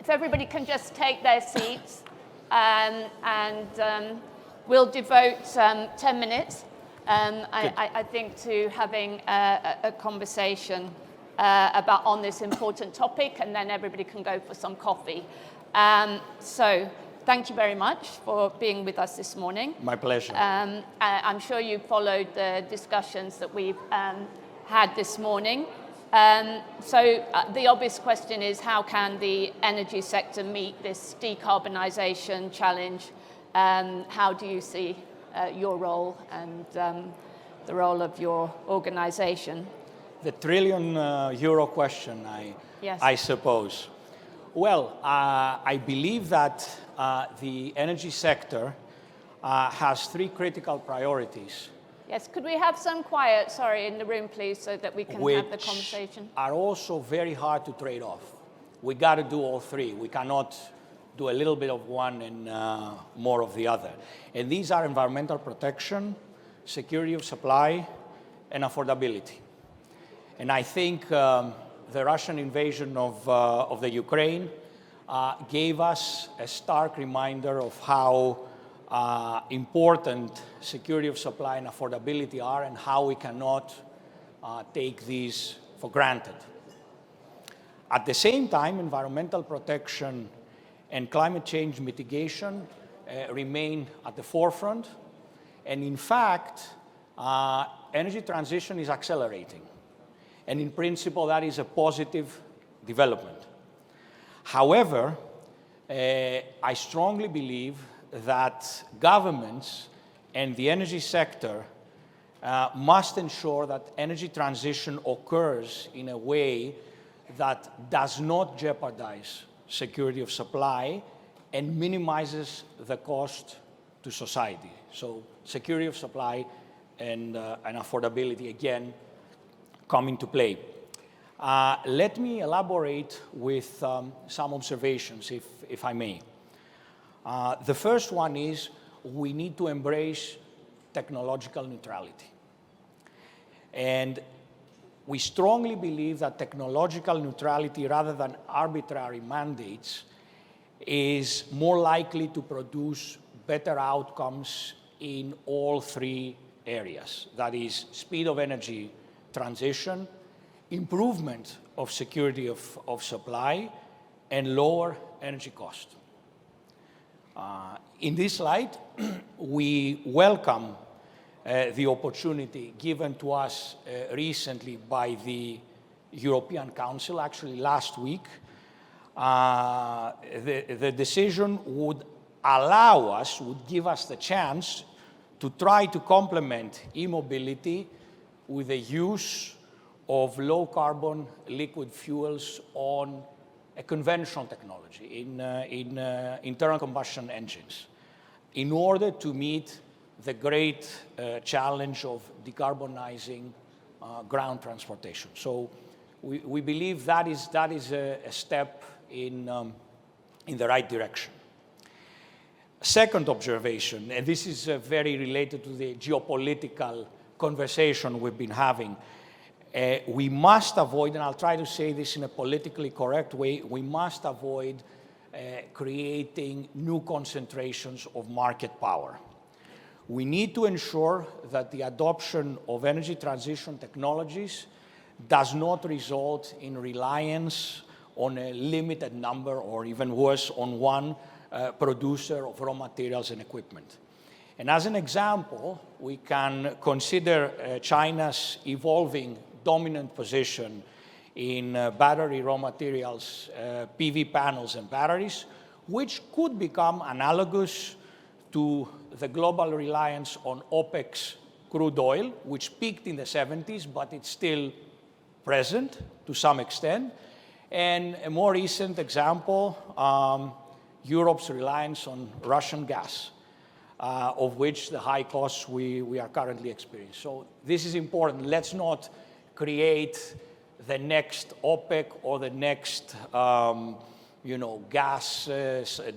If everybody can just take their seats, we'll devote 10 minutes, I think, to having a conversation on this important topic, and then everybody can go for some coffee. So thank you very much for being with us this morning. My pleasure. I'm sure you followed the discussions that we've had this morning. So the obvious question is, how can the energy sector meet this decarbonisation challenge? How do you see your role and the role of your organisation? The trillion euro question, Yes. I suppose. Well, I believe that the energy sector has three critical priorities. Yes, could we have some quiet, in the room, please, so that we can have the conversation? Which are also very hard to trade off. We got to do all three. We cannot do a little bit of one and more of the other. And these are environmental protection, security of supply, and affordability. And I think the Russian invasion of the Ukraine gave us a stark reminder of how important security of supply and affordability are, and how we cannot take these for granted. At the same time, environmental protection and climate change mitigation remain at the forefront. And in fact, energy transition is accelerating. And in principle, that is a positive development. However, I strongly believe that governments and the energy sector must ensure that energy transition occurs in a way that does not jeopardize security of supply and minimizes the cost to society. So security of supply and affordability, again, come into play. Let me elaborate with some observations, if I may. The first one is, we need to embrace technological neutrality. And we strongly believe that technological neutrality, rather than arbitrary mandates, is more likely to produce better outcomes in all three areas. That is, speed of energy transition, improvement of security of supply, and lower energy cost. In this light, we welcome the opportunity given to us recently by the European Council, actually last week. The decision would give us the chance to try to complement e-mobility with the use of low-carbon liquid fuels on a conventional technology, in internal combustion engines, in order to meet the great challenge of decarbonizing ground transportation. So we believe that is a step in the right direction. Second observation, and this is very related to the geopolitical conversation we've been having. We must avoid, and I'll try to say this in a politically correct way, we must avoid creating new concentrations of market power. We need to ensure that the adoption of energy transition technologies does not result in reliance on a limited number, or even worse, on one producer of raw materials and equipment. And as an example, we can consider China's evolving dominant position in battery raw materials, PV panels and batteries, which could become analogous to the global reliance on OPEC crude oil, which peaked in the 70s, but it's still present to some extent. And a more recent example, Europe's reliance on Russian gas, of which the high costs we are currently experiencing. So this is important. Let's not create the next OPEC or the next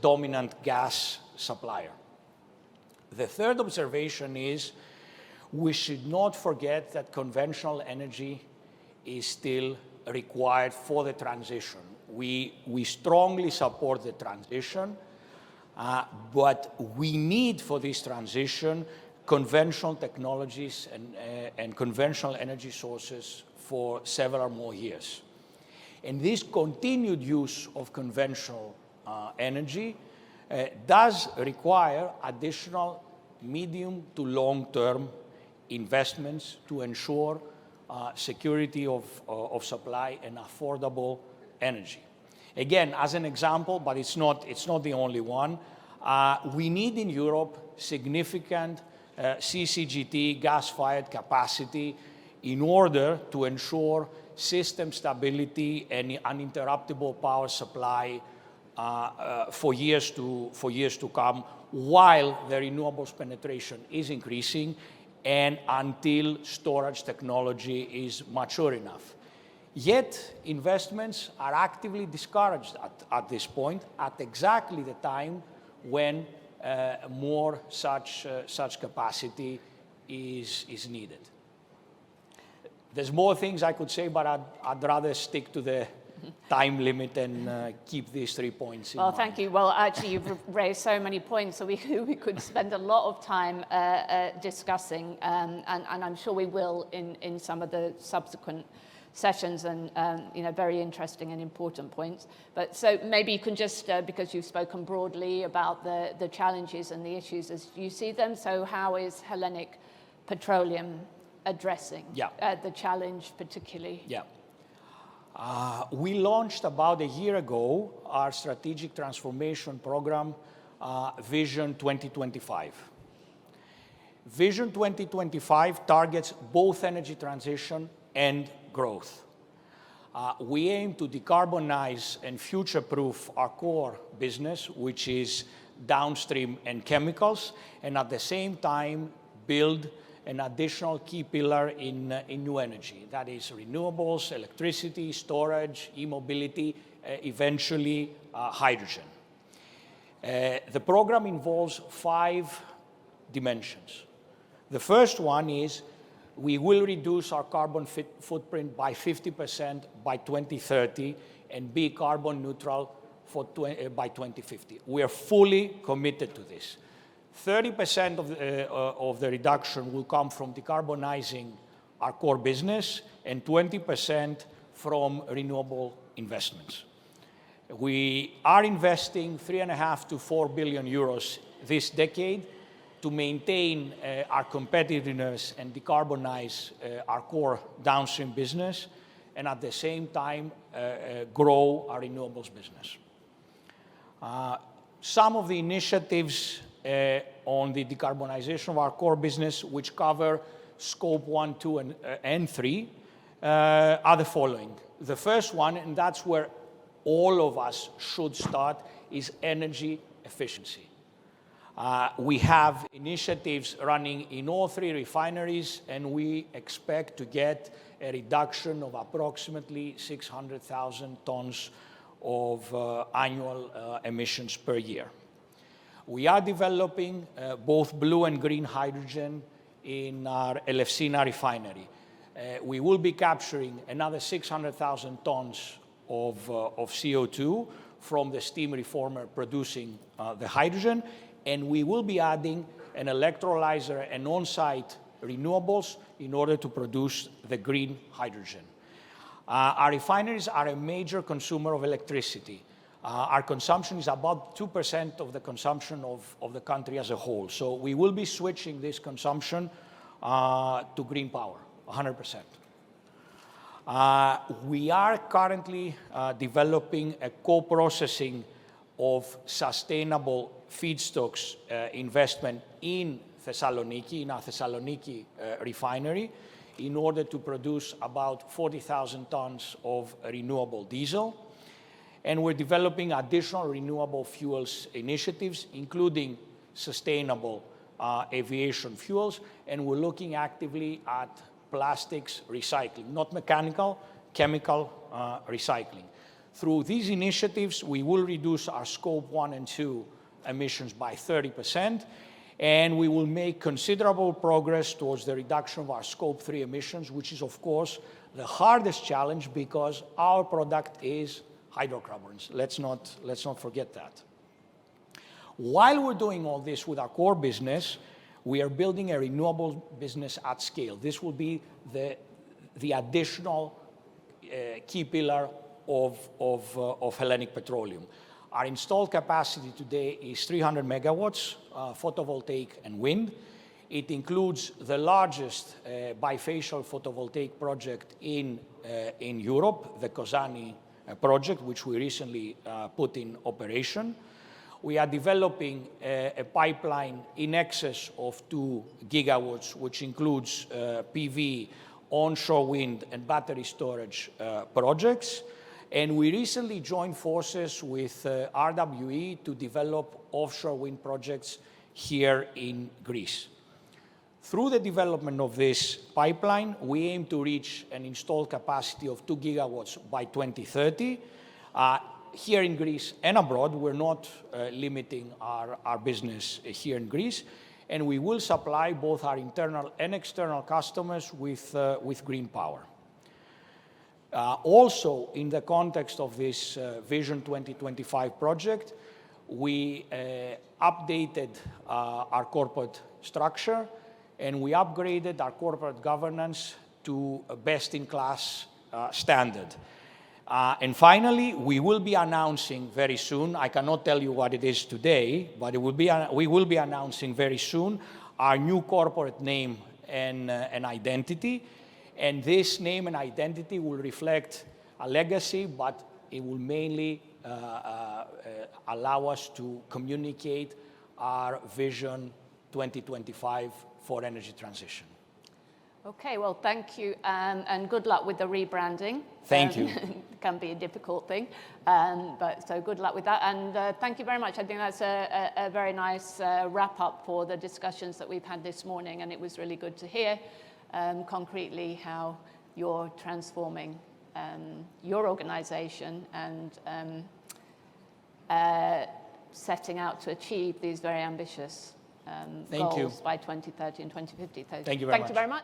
dominant gas supplier. The third observation is, we should not forget that conventional energy is still required for the transition. We strongly support the transition, but we need for this transition conventional technologies and conventional energy sources for several more years. And this continued use of conventional energy does require additional medium to long-term investments to ensure security of supply and affordable energy. Again, as an example, but it's not the only one, we need in Europe significant CCGT, gas-fired capacity, in order to ensure system stability and uninterruptible power supply for years to come, while the renewables penetration is increasing and until storage technology is mature enough. Yet, investments are actively discouraged at this point, at exactly the time when more such capacity is needed. There's more things I could say, but I'd rather stick to the time limit and keep these 3 points in mind. Well, thank you. Well, actually, you've raised so many points, so we could spend a lot of time discussing, and I'm sure we will in some of the subsequent sessions, and very interesting and important points. But so maybe you can just, because you've spoken broadly about the challenges and the issues as you see them, so how is Hellenic Petroleum addressing the challenge particularly? Yeah. We launched about a year ago our strategic transformation program, Vision 2025. Vision 2025 targets both energy transition and growth. We aim to decarbonize and future-proof our core business, which is downstream and chemicals, and at the same time build an additional key pillar in new energy. That is renewables, electricity, storage, e-mobility, eventually hydrogen. The program involves 5 dimensions. The first one is we will reduce our carbon footprint by 50% by 2030 and be carbon neutral by 2050. We are fully committed to this. 30% of the reduction will come from decarbonizing our core business and 20% from renewable investments. We are investing 3.5 to 4 billion euros this decade to maintain our competitiveness and decarbonize our core downstream business, and at the same time grow our renewables business. Some of the initiatives on the decarbonization of our core business, which cover scope 1, 2, and 3, are the following. The first one, and that's where all of us should start, is energy efficiency. We have initiatives running in all 3 refineries, and we expect to get a reduction of approximately 600,000 tons of annual emissions per year. We are developing both blue and green hydrogen in our Elefsina refinery. We will be capturing another 600,000 tons of CO2 from the steam reformer producing the hydrogen, and we will be adding an electrolyzer and on-site renewables in order to produce the green hydrogen. Our refineries are a major consumer of electricity. Our consumption is about 2% of the consumption of the country as a whole. So we will be switching this consumption to green power, 100%. We are currently developing a co-processing of sustainable feedstocks investment in Thessaloniki, in our Thessaloniki refinery, in order to produce about 40,000 tons of renewable diesel. And we're developing additional renewable fuels initiatives, including sustainable aviation fuels, and we're looking actively at plastics recycling, not mechanical, chemical recycling. Through these initiatives, we will reduce our scope 1 and 2 emissions by 30%, and we will make considerable progress towards the reduction of our scope 3 emissions, which is, of course, the hardest challenge because our product is hydrocarbons. Let's not forget that. While we're doing all this with our core business, we are building a renewable business at scale. This will be the additional key pillar of Hellenic Petroleum. Our installed capacity today is 300 megawatts, photovoltaic and wind. It includes the largest bifacial photovoltaic project in Europe, the Kozani project, which we recently put in operation. We are developing a pipeline in excess of 2 gigawatts, which includes PV, onshore wind, and battery storage projects. And we recently joined forces with RWE to develop offshore wind projects here in Greece. Through the development of this pipeline, we aim to reach an installed capacity of 2 gigawatts by 2030. Here in Greece and abroad, we're not limiting our business here in Greece, and we will supply both our internal and external customers with green power. Also, in the context of this Vision 2025 project, we updated our corporate structure, and we upgraded our corporate governance to a best-in-class standard. And finally, we will be announcing very soon, I cannot tell you what it is today, but we will be announcing very soon our new corporate name and identity. And this name and identity will reflect a legacy, but it will mainly allow us to communicate our Vision 2025 for energy transition. Okay, well, thank you, and good luck with the rebranding. Thank you. It can be a difficult thing, but so good luck with that. And thank you very much. I think that's a very nice wrap-up for the discussions that we've had this morning, and it was really good to hear concretely how you're transforming your organization and setting out to achieve these very ambitious goals by 2030 and 2050. So thank you very much. Thank you very much.